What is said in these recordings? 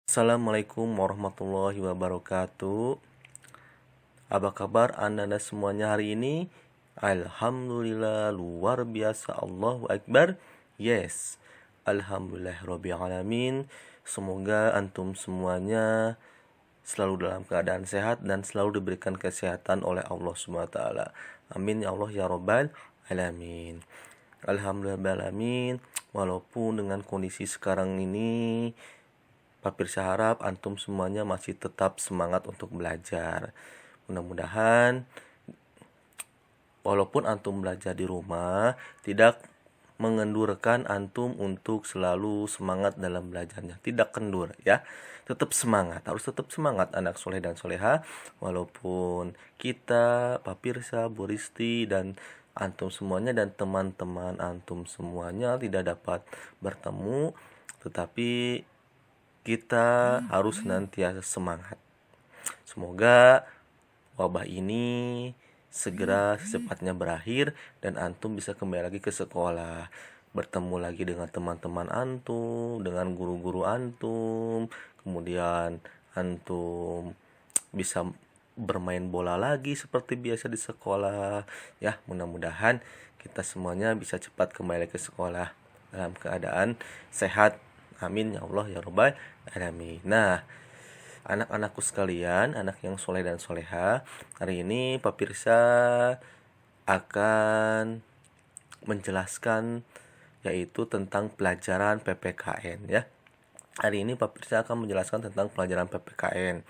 Assalamualaikum warahmatullahi wabarakatuh. Apa kabar anda semuanya hari ini? Alhamdulillah, luar biasa, Allahu Akbar. Yes, Alhamdulillah alamin. Semoga antum semuanya selalu dalam keadaan sehat dan selalu diberikan kesehatan oleh Allah SWT. Amin ya Allah ya Rabbal alamin. Alhamdulillah alamin. Walaupun dengan kondisi sekarang ini, Papirsa harap antum semuanya masih tetap semangat untuk belajar. Mudah-mudahan walaupun antum belajar di rumah, tidak mengendurkan antum untuk selalu semangat dalam belajarnya. Tidak kendur ya. Tetap semangat, harus tetap semangat anak soleh dan soleha. Walaupun kita, Papirsa, Bu Risti, dan antum semuanya dan teman-teman antum semuanya tidak dapat bertemu, tetapi kita harus senantiasa semangat. Semoga wabah ini segera secepatnya berakhir dan antum bisa kembali lagi ke sekolah, bertemu lagi dengan teman-teman antum, dengan guru-guru antum, kemudian antum bisa bermain bola lagi seperti biasa di sekolah. Ya, mudah-mudahan kita semuanya bisa cepat kembali ke sekolah dalam keadaan sehat. Amin ya Allah ya Rabbal alamin. Nah, anak-anakku sekalian, anak yang soleh dan soleha, hari ini Papirsa akan menjelaskan yaitu tentang pelajaran PPKN ya. Hari ini Papirsa akan menjelaskan tentang pelajaran PPKN,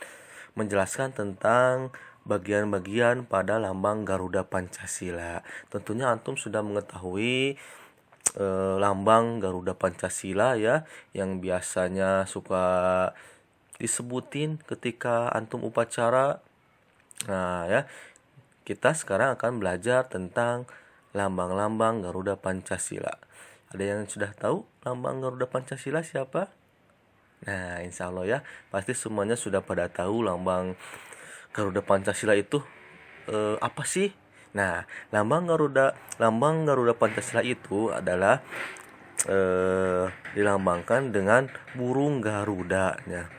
menjelaskan tentang bagian-bagian pada lambang Garuda Pancasila. Tentunya antum sudah mengetahui lambang Garuda Pancasila ya, yang biasanya suka disebutin ketika antum upacara. Nah ya, kita sekarang akan belajar tentang lambang-lambang Garuda Pancasila. Ada yang sudah tahu lambang Garuda Pancasila siapa? Nah, insya Allah ya, pasti semuanya sudah pada tahu lambang Garuda Pancasila itu apa sih? Nah, lambang Garuda Pancasila itu adalah dilambangkan dengan burung Garuda. Ya.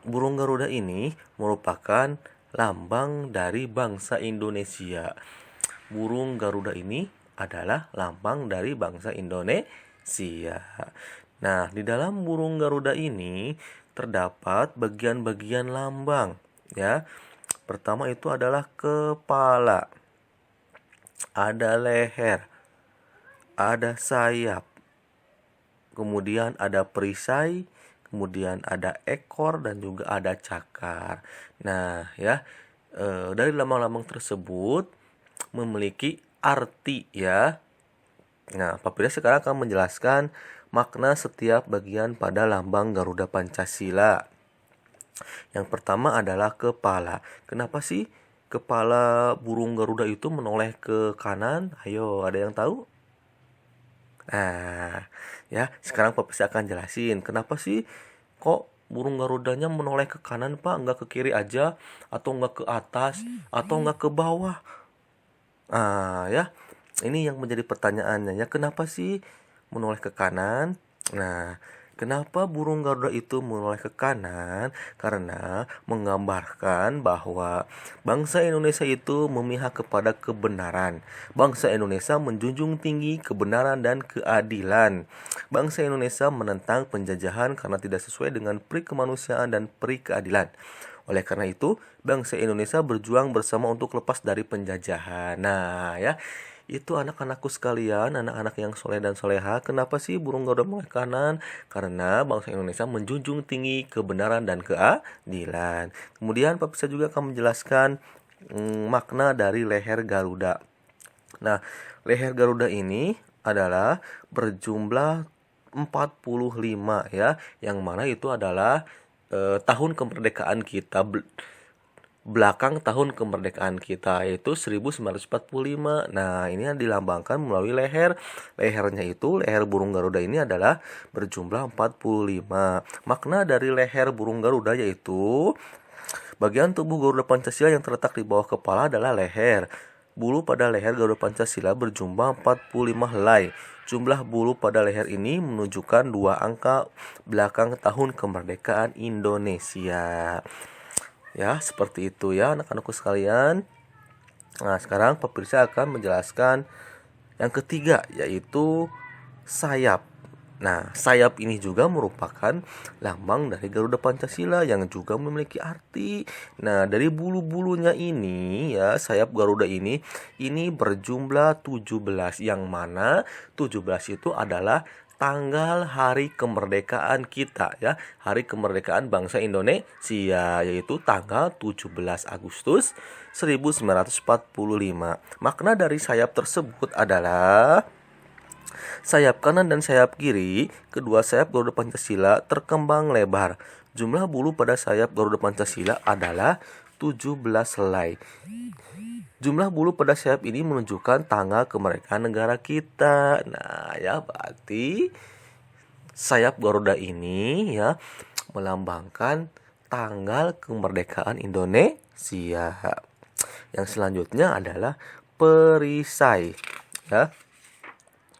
Burung Garuda ini merupakan lambang dari bangsa Indonesia. Burung Garuda ini adalah lambang dari bangsa Indonesia. Nah, di dalam burung Garuda ini terdapat bagian-bagian lambang, ya. Pertama itu adalah kepala, ada leher, ada sayap, kemudian ada perisai, kemudian ada ekor dan juga ada cakar. Nah, ya, dari lambang-lambang tersebut memiliki arti ya. Nah, Papira sekarang akan menjelaskan makna setiap bagian pada lambang Garuda Pancasila. Yang pertama adalah kepala. Kenapa sih kepala burung Garuda itu menoleh ke kanan? Ayo, ada yang tahu? Nah, ya, sekarang Papira akan jelasin kenapa sih kok burung Garudanya menoleh ke kanan, Pak? Enggak ke kiri aja, atau enggak ke atas, atau enggak ke bawah? Ya, ini yang menjadi pertanyaannya ya, kenapa sih menoleh ke kanan? Nah, kenapa burung Garuda itu menoleh ke kanan? Karena menggambarkan bahwa bangsa Indonesia itu memihak kepada kebenaran. Bangsa Indonesia menjunjung tinggi kebenaran dan keadilan. Bangsa Indonesia menentang penjajahan karena tidak sesuai dengan peri kemanusiaan dan peri keadilan. Oleh karena itu, bangsa Indonesia berjuang bersama untuk lepas dari penjajahan. Nah, ya, itu anak-anakku sekalian, anak-anak yang soleh dan soleha. Kenapa sih burung Garuda menoleh kanan? Karena bangsa Indonesia menjunjung tinggi kebenaran dan keadilan. Kemudian Pak Bisa juga akan menjelaskan makna dari leher Garuda. Nah, leher Garuda ini adalah berjumlah 45 ya, yang mana itu adalah tahun kemerdekaan kita, belakang tahun kemerdekaan kita, yaitu 1945. Nah, ini yang dilambangkan melalui leher. Lehernya itu, leher burung Garuda ini adalah berjumlah 45. Makna dari leher burung Garuda yaitu bagian tubuh Garuda Pancasila yang terletak di bawah kepala adalah leher. Bulu pada leher Garuda Pancasila berjumlah 45 helai. Jumlah bulu pada leher ini menunjukkan 2 angka belakang tahun kemerdekaan Indonesia. Ya, seperti itu ya anak-anakku sekalian. Nah, sekarang pemirsa akan menjelaskan yang ketiga, yaitu sayap. Nah, sayap ini juga merupakan lambang dari Garuda Pancasila yang juga memiliki arti. Nah, dari bulu-bulunya ini ya, sayap Garuda ini berjumlah 17, yang mana 17 itu adalah tanggal hari kemerdekaan kita ya, hari kemerdekaan bangsa Indonesia, yaitu tanggal 17 Agustus 1945. Makna dari sayap tersebut adalah sayap kanan dan sayap kiri, kedua sayap Garuda Pancasila terkembang lebar. Jumlah bulu pada sayap Garuda Pancasila adalah 17 helai. Jumlah bulu pada sayap ini menunjukkan tanggal kemerdekaan negara kita. Nah, ya berarti sayap Garuda ini ya melambangkan tanggal kemerdekaan Indonesia. Yang selanjutnya adalah perisai ya.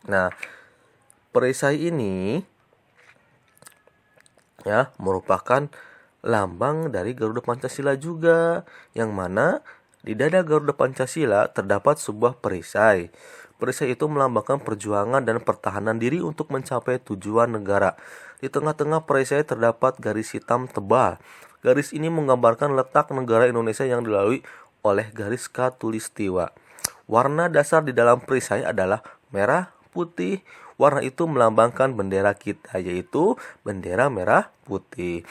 Nah, perisai ini ya merupakan lambang dari Garuda Pancasila juga, yang mana di dada Garuda Pancasila terdapat sebuah perisai. Perisai itu melambangkan perjuangan dan pertahanan diri untuk mencapai tujuan negara. Di tengah-tengah perisai terdapat garis hitam tebal. Garis ini menggambarkan letak negara Indonesia yang dilalui oleh garis khatulistiwa. Warna dasar di dalam perisai adalah merah, putih. Warna itu melambangkan bendera kita, yaitu bendera merah putih.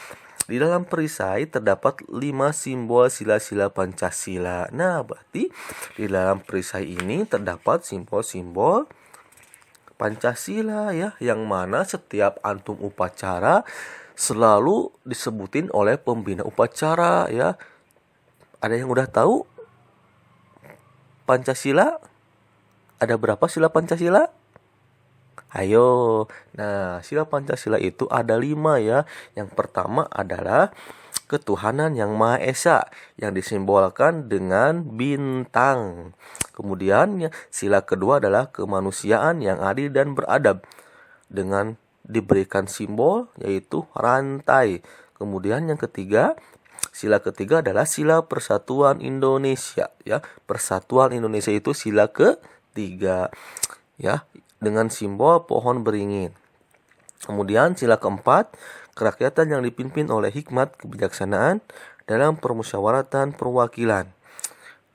Di dalam perisai terdapat 5 simbol sila-sila Pancasila. Nah, berarti di dalam perisai ini terdapat simbol-simbol Pancasila ya, yang mana setiap antum upacara selalu disebutin oleh pembina upacara ya. Ada yang udah tahu Pancasila? Ada berapa sila Pancasila? Ayo, nah sila Pancasila itu ada 5 ya. Yang pertama adalah ketuhanan yang Maha Esa, yang disimbolkan dengan bintang. Kemudian sila kedua adalah kemanusiaan yang adil dan beradab, dengan diberikan simbol yaitu rantai. Kemudian yang ketiga, sila ketiga adalah sila persatuan Indonesia ya. Persatuan Indonesia itu sila ketiga ya, dengan simbol pohon beringin. Kemudian sila keempat, kerakyatan yang dipimpin oleh hikmat kebijaksanaan dalam permusyawaratan perwakilan,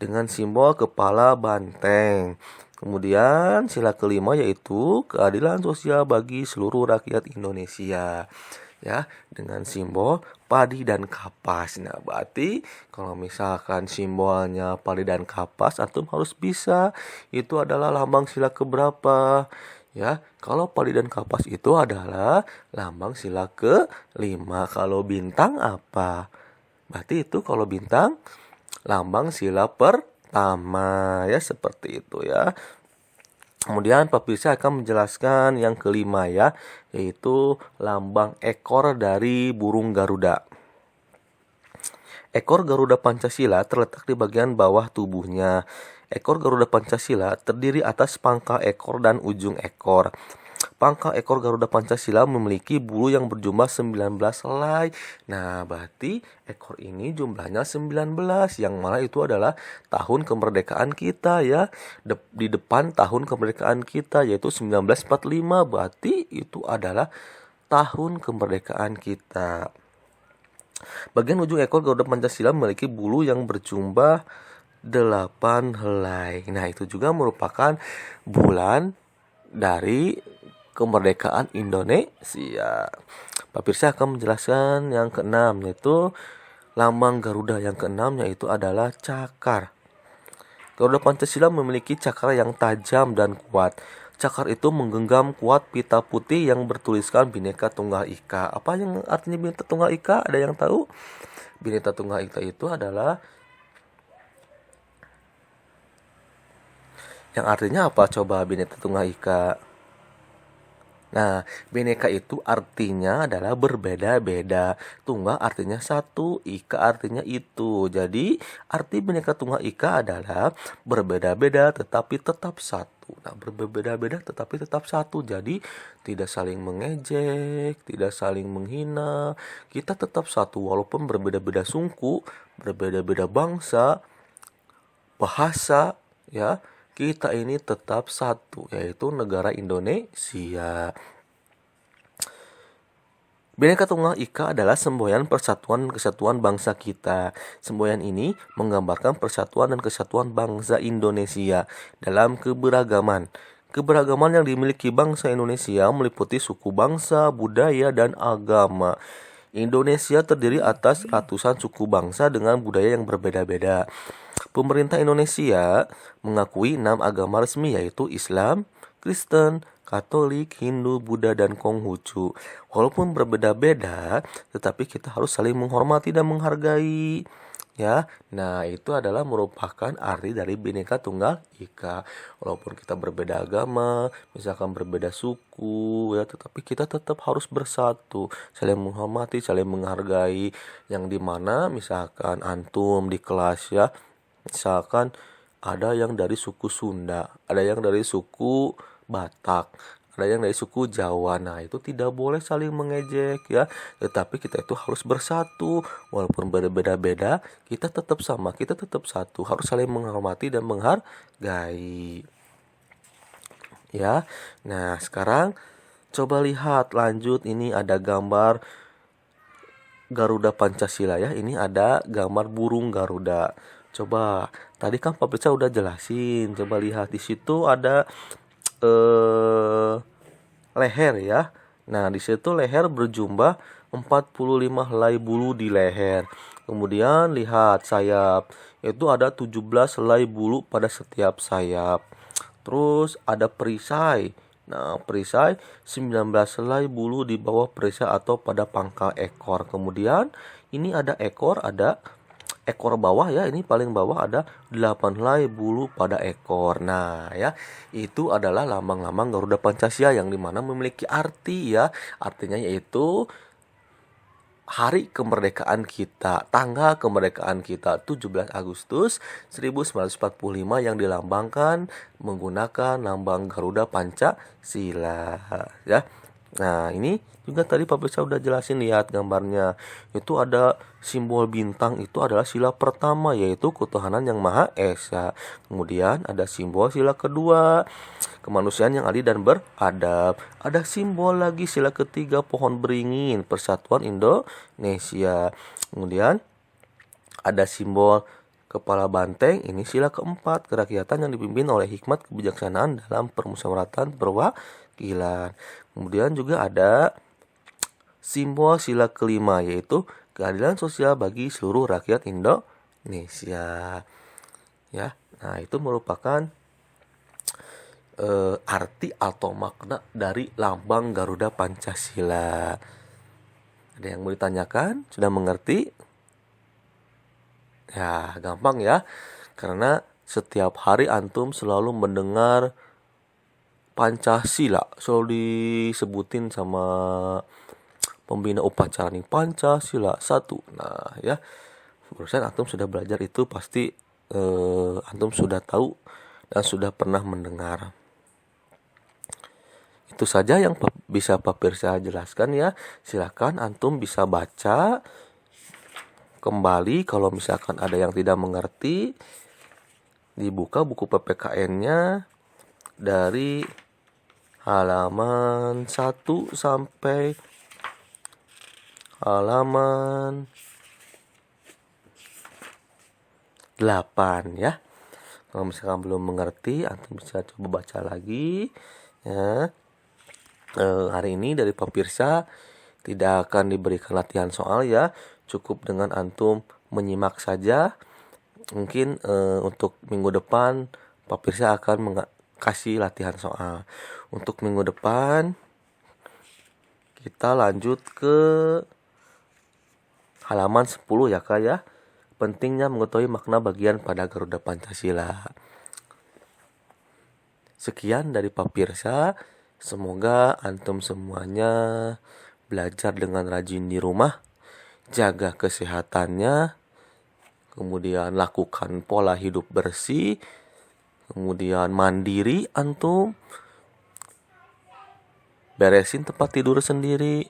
dengan simbol kepala banteng. Kemudian sila kelima yaitu keadilan sosial bagi seluruh rakyat Indonesia ya, dengan simbol padi dan kapas. Nah, berarti kalau misalkan simbolnya padi dan kapas, antum harus bisa itu adalah lambang sila keberapa ya. Kalau padi dan kapas itu adalah lambang sila kelima. Kalau bintang apa? Berarti itu kalau bintang lambang sila pertama ya, seperti itu ya. Kemudian Pak Pirsa akan menjelaskan yang kelima ya, yaitu lambang ekor dari burung Garuda. Ekor Garuda Pancasila terletak di bagian bawah tubuhnya. Ekor Garuda Pancasila terdiri atas pangkal ekor dan ujung ekor. Pangkal ekor Garuda Pancasila memiliki bulu yang berjumlah 19 helai. Nah, berarti ekor ini jumlahnya 19, yang mana itu adalah tahun kemerdekaan kita ya. Di depan tahun kemerdekaan kita yaitu 1945, berarti itu adalah tahun kemerdekaan kita. Bagian ujung ekor Garuda Pancasila memiliki bulu yang berjumlah 8 helai. Nah, itu juga merupakan bulan dari kemerdekaan Indonesia. Pak Pirsa akan menjelaskan yang keenam, yaitu lambang Garuda. Yang keenam yaitu adalah cakar. Garuda Pancasila memiliki cakar yang tajam dan kuat. Cakar itu menggenggam kuat pita putih yang bertuliskan Bhinneka Tunggal Ika. Apa yang artinya Bhinneka Tunggal Ika? Ada yang tahu? Bhinneka Tunggal Ika itu adalah, yang artinya apa coba Bhinneka Tunggal Ika? Nah, Bhinneka itu artinya adalah berbeda-beda. Tunggal artinya satu, Ika artinya itu. Jadi, arti Bhinneka Tunggal Ika adalah berbeda-beda tetapi tetap satu. satu. Nah, berbeda-beda tetapi tetap satu. Jadi tidak saling mengejek, tidak saling menghina. Kita tetap satu walaupun berbeda-beda suku, berbeda-beda bangsa, bahasa, ya. Kita ini tetap satu, yaitu negara Indonesia. Bhinneka Tunggal Ika adalah semboyan persatuan dan kesatuan bangsa kita. Semboyan ini menggambarkan persatuan dan kesatuan bangsa Indonesia dalam keberagaman. Keberagaman yang dimiliki bangsa Indonesia meliputi suku bangsa, budaya, dan agama. Indonesia terdiri atas ratusan suku bangsa dengan budaya yang berbeda-beda. Pemerintah Indonesia mengakui 6 agama resmi yaitu Islam, Kristen, Katolik, Hindu, Buddha, dan Konghucu. Walaupun berbeda-beda, tetapi kita harus saling menghormati dan menghargai. Ya, nah itu adalah merupakan arti dari Bhinneka Tunggal Ika. Walaupun kita berbeda agama, misalkan berbeda suku, ya, tetapi kita tetap harus bersatu, saling menghormati, saling menghargai. Yang dimana misalkan antum di kelas ya, misalkan ada yang dari suku Sunda, ada yang dari suku Batak, ada yang dari suku Jawa. Nah, itu tidak boleh saling mengejek ya. Tetapi kita itu harus bersatu. Walaupun berbeda-beda, kita tetap sama, kita tetap satu. Harus saling menghormati dan menghargai. Ya. Nah, sekarang coba lihat lanjut, ini ada gambar Garuda Pancasila ya. Ini ada gambar burung Garuda. Coba, tadi kan Pak Beca udah jelasin. Coba lihat di situ ada leher ya. Nah, di situ leher berjumlah 45 helai bulu di leher. Kemudian lihat sayap. Itu ada 17 helai bulu pada setiap sayap. Terus ada perisai. Nah, perisai 19 helai bulu di bawah perisai atau pada pangkal ekor. Kemudian ini ada ekor, ada ekor bawah ya, ini paling bawah ada 8 helai bulu pada ekor. Nah ya, itu adalah lambang-lambang Garuda Pancasila yang dimana memiliki arti ya. Artinya yaitu hari kemerdekaan kita, tanggal kemerdekaan kita 17 Agustus 1945 yang dilambangkan menggunakan lambang Garuda Pancasila ya. Nah, ini juga tadi Pak Beca udah jelasin, lihat gambarnya. Itu ada simbol bintang, itu adalah sila pertama yaitu ketuhanan yang Maha Esa. Kemudian ada simbol sila kedua, kemanusiaan yang adil dan beradab. Ada simbol lagi sila ketiga, pohon beringin, persatuan Indonesia. Kemudian ada simbol kepala banteng, ini sila keempat, kerakyatan yang dipimpin oleh hikmat kebijaksanaan dalam permusyawaratan perwakilan. Kemudian juga ada simbol sila kelima yaitu keadilan sosial bagi seluruh rakyat Indonesia. Ya, nah itu merupakan arti atau makna dari lambang Garuda Pancasila. Ada yang mau ditanyakan? Sudah mengerti? Ya, gampang ya. Karena setiap hari antum selalu mendengar Pancasila, selalu disebutin sama pembina upacara nih, Pancasila 1. Nah ya, barusan antum sudah belajar itu pasti antum sudah tahu dan sudah pernah mendengar. Itu saja yang bisa Pak Pirsa jelaskan ya. Silakan antum bisa baca kembali kalau misalkan ada yang tidak mengerti. Dibuka buku PPKN-nya dari halaman 1 sampai halaman 8 ya. Kalau misalkan belum mengerti, antum bisa coba baca lagi ya. Hari ini dari Pak Pirsa tidak akan diberikan latihan soal ya. Cukup dengan antum menyimak saja. Mungkin untuk minggu depan Pak Pirsa akan kasih latihan soal. Untuk minggu depan kita lanjut ke halaman 10 ya Kak ya. Pentingnya mengetahui makna bagian pada Garuda Pancasila. Sekian dari Pak Pirsa. Semoga antum semuanya belajar dengan rajin di rumah. Jaga kesehatannya. Kemudian lakukan pola hidup bersih. kemudian mandiri antum, beresin tempat tidur sendiri,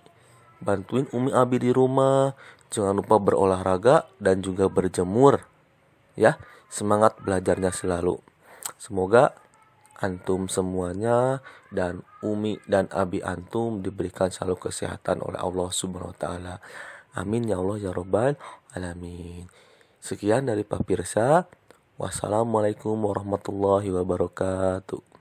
bantuin Umi Abi di rumah, jangan lupa berolahraga dan juga berjemur. Ya, semangat belajarnya selalu. Semoga antum semuanya dan Umi dan Abi antum diberikan selalu kesehatan oleh Allah Subhanahu wa taala. Amin ya Allah ya rabbal alamin. Sekian dari Pak Pirsa. Wassalamualaikum warahmatullahi wabarakatuh.